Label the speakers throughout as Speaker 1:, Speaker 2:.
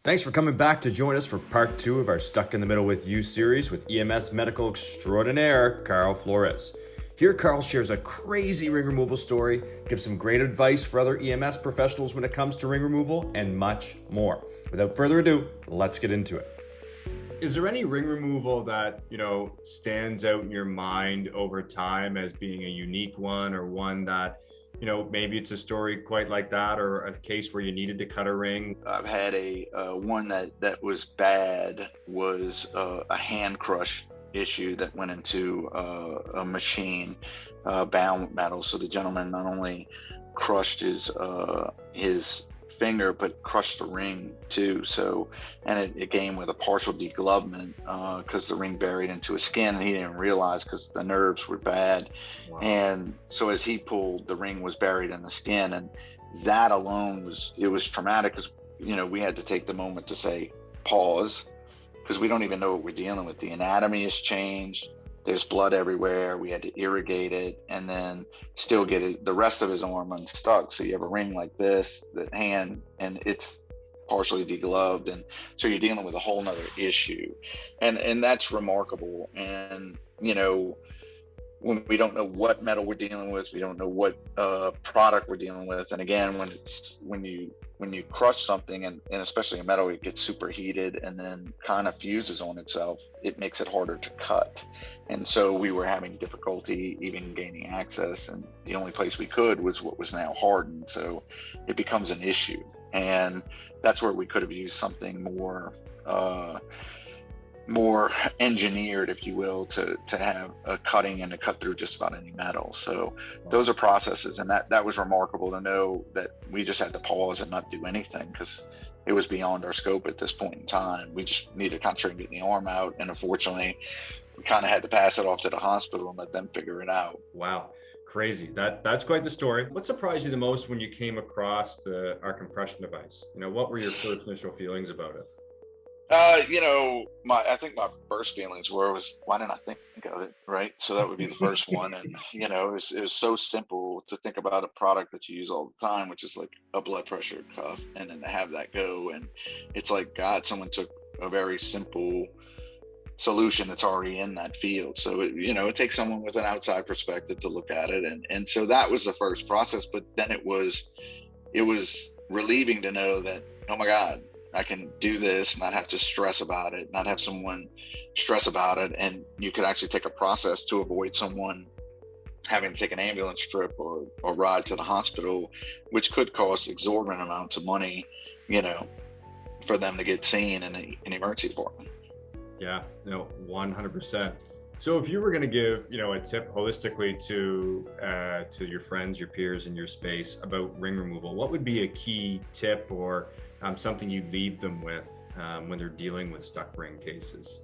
Speaker 1: Thanks for coming back to join us for part 2 of our Stuck in the Middle with You series with EMS medical extraordinaire Carl Flores. Here, Carl shares a crazy ring removal story, gives some great advice for other EMS professionals when it comes to ring removal, and much more. Without further ado, let's get into it. Is there any ring removal that, stands out in your mind over time as being a unique one, or one that, maybe it's a story quite like that, or a case where you needed to cut a ring?
Speaker 2: I've had a one that was bad was a hand crush issue that went into a machine bound metal. So the gentleman not only crushed his finger but crushed the ring too. So and it came with a partial deglovement because the ring buried into his skin and he didn't realize because the nerves were bad.
Speaker 1: Wow.
Speaker 2: And so as he pulled, the ring was buried in the skin, and that alone was traumatic because we had to take the moment to say pause, because we don't even know what we're dealing with. The anatomy has changed. There's blood everywhere. We had to irrigate it and then still get the rest of his arm unstuck. So you have a ring like this, the hand, and it's partially degloved. And so you're dealing with a whole nother issue. And that's remarkable. And, when we don't know what metal we're dealing with, we don't know what product we're dealing with. And again, when you crush something, and especially a metal, it gets superheated and then kind of fuses on itself. It makes it harder to cut. And so we were having difficulty even gaining access, and the only place we could was what was now hardened. So it becomes an issue. And that's where we could have used something more engineered, if you will, to have a cutting and to cut through just about any metal. So those are processes, and that was remarkable to know that we just had to pause and not do anything because it was beyond our scope at this point in time. We just needed to concentrate on getting the arm out, and unfortunately we kind of had to pass it off to the hospital and let them figure it out.
Speaker 1: Wow. Crazy. That's quite the story. What surprised you the most when you came across our compression device? What were your first initial feelings about it?
Speaker 2: I think my first feelings was, why didn't I think of it? Right. So that would be the first one. And, it was so simple to think about a product that you use all the time, which is like a blood pressure cuff, and then to have that go. And it's like, God, someone took a very simple solution that's already in that field. So, it takes someone with an outside perspective to look at it. And so that was the first process. But then it was relieving to know that, oh my God, I can do this, not have to stress about it, not have someone stress about it. And you could actually take a process to avoid someone having to take an ambulance trip or ride to the hospital, which could cost exorbitant amounts of money, for them to get seen in an emergency department.
Speaker 1: Yeah, 100%. So if you were going to give, a tip holistically to your friends, your peers in your space about ring removal, what would be a key tip or something you leave them with when they're dealing with stuck ring cases?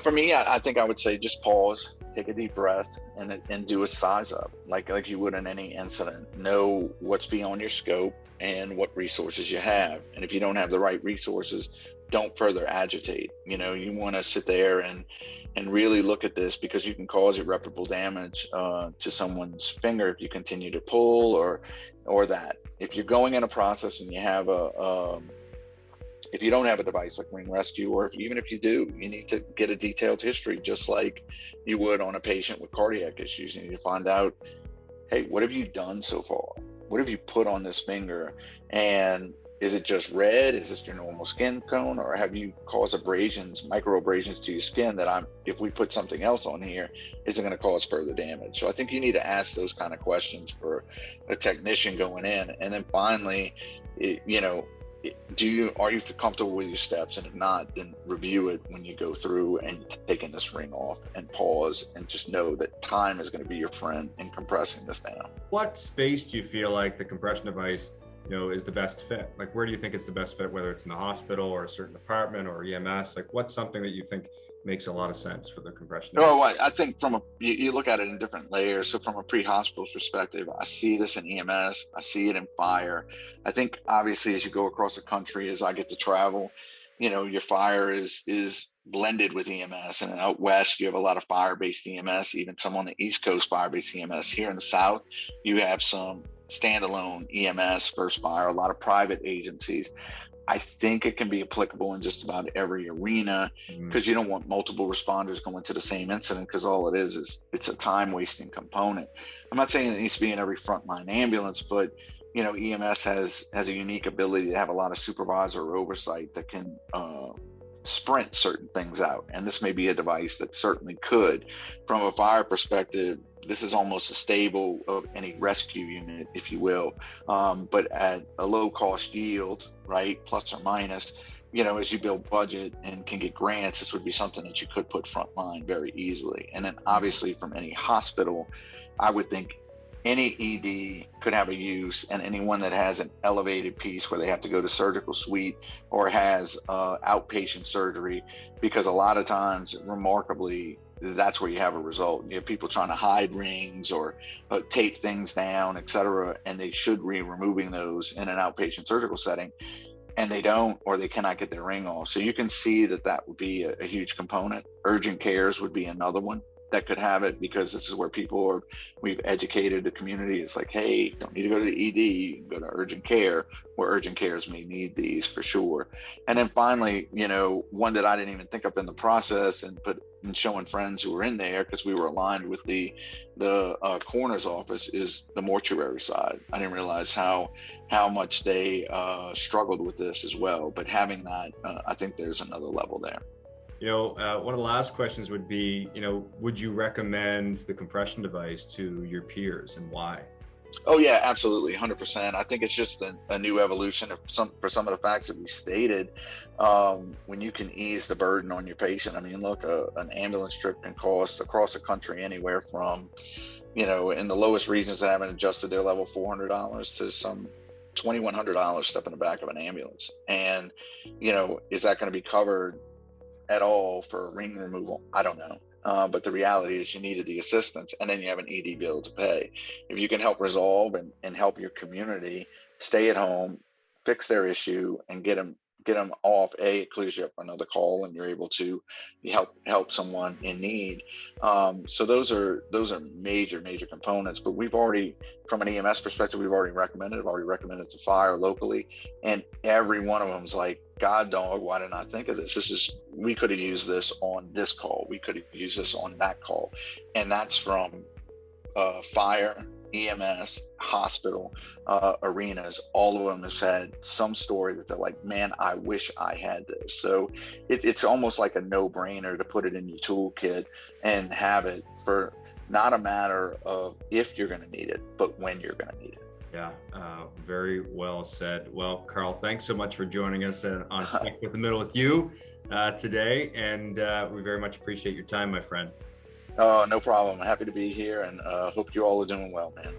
Speaker 2: For me, I think I would say just pause, take a deep breath, and do a size up like you would in any incident. Know what's beyond your scope and what resources you have. And if you don't have the right resources, don't further agitate. You want to sit there and really look at this, because you can cause irreparable damage to someone's finger if you continue to pull or that. If you're going in a process and you have if you don't have a device like Ring Rescue, or even if you do, you need to get a detailed history, just like you would on a patient with cardiac issues. You need to find out, hey, what have you done so far? What have you put on this finger? And is it just red? Is this your normal skin tone? Or have you caused abrasions, micro abrasions to your skin that if we put something else on here, is it going to cause further damage? So I think you need to ask those kind of questions for a technician going in. And then finally, are you comfortable with your steps? And if not, then review it when you go through and taking this ring off, and pause and just know that time is going to be your friend in compressing this down.
Speaker 1: What space do you feel like the compression device is the best fit? Like, where do you think it's the best fit, whether it's in the hospital or a certain department or EMS? Like, what's something that you think makes a lot of sense for the compression device?
Speaker 2: Oh, I think you look at it in different layers. So from a pre-hospital perspective, I see this in EMS, I see it in fire. I think obviously as you go across the country, as I get to travel, your fire is blended with EMS, and out west you have a lot of fire-based EMS, even some on the East Coast fire-based EMS. Here in the South, you have some standalone EMS, first fire, a lot of private agencies. I think it can be applicable in just about every arena because you don't want multiple responders going to the same incident, because all it is it's a time wasting component. I'm not saying it needs to be in every frontline ambulance, but EMS has a unique ability to have a lot of supervisor oversight that can sprint certain things out. And this may be a device that certainly could. From a fire perspective, this is almost a stable of any rescue unit, if you will, but at a low cost yield, right, plus or minus. As you build budget and can get grants, this would be something that you could put frontline very easily. And then obviously from any hospital, I would think any ED could have a use, and anyone that has an elevated piece where they have to go to surgical suite or has outpatient surgery, because a lot of times, remarkably, that's where you have a result. You have people trying to hide rings or tape things down, et cetera, and they should be removing those in an outpatient surgical setting, and they don't, or they cannot get their ring off. So you can see that would be a huge component. Urgent cares would be another one that could have it, because this is where we've educated the community. It's like, hey, don't need to go to the ED, you can go to urgent care, where urgent cares may need these for sure. And then finally, one that I didn't even think up in the process, but in showing friends who were in there, because we were aligned with the coroner's office, is the mortuary side. I didn't realize how much they struggled with this as well. But having that, I think there's another level there.
Speaker 1: One of the last questions would be, would you recommend the compression device to your peers, and why?
Speaker 2: Oh yeah, absolutely, 100%. I think it's just a new evolution for some of the facts that we stated. When you can ease the burden on your patient. I mean, look, an ambulance trip can cost across the country anywhere from, in the lowest regions that haven't adjusted their level, $400 to some $2,100 step in the back of an ambulance. And, is that going to be covered at all for ring removal? I don't know. But the reality is you needed the assistance, and then you have an ED bill to pay. If you can help resolve and help your community stay at home, fix their issue, and get them off, it clears you up for another call, and you're able to help someone in need. So those are major components. But we've already, from an EMS perspective, I've already recommended to fire locally, and every one of them is like, God dog, why didn't I think of this? We could have used this on this call. We could have used this on that call. And that's from fire, EMS, hospital, arenas. All of them have had some story that they're like, man, I wish I had this. So it's almost like a no-brainer to put it in your toolkit and have it, for not a matter of if you're going to need it, but when you're going to need it.
Speaker 1: Yeah, very well said. Well, Carl, thanks so much for joining us on Stuck with the Middle with you today, and we very much appreciate your time, my friend.
Speaker 2: Oh, no problem. Happy to be here, and hope you all are doing well, man.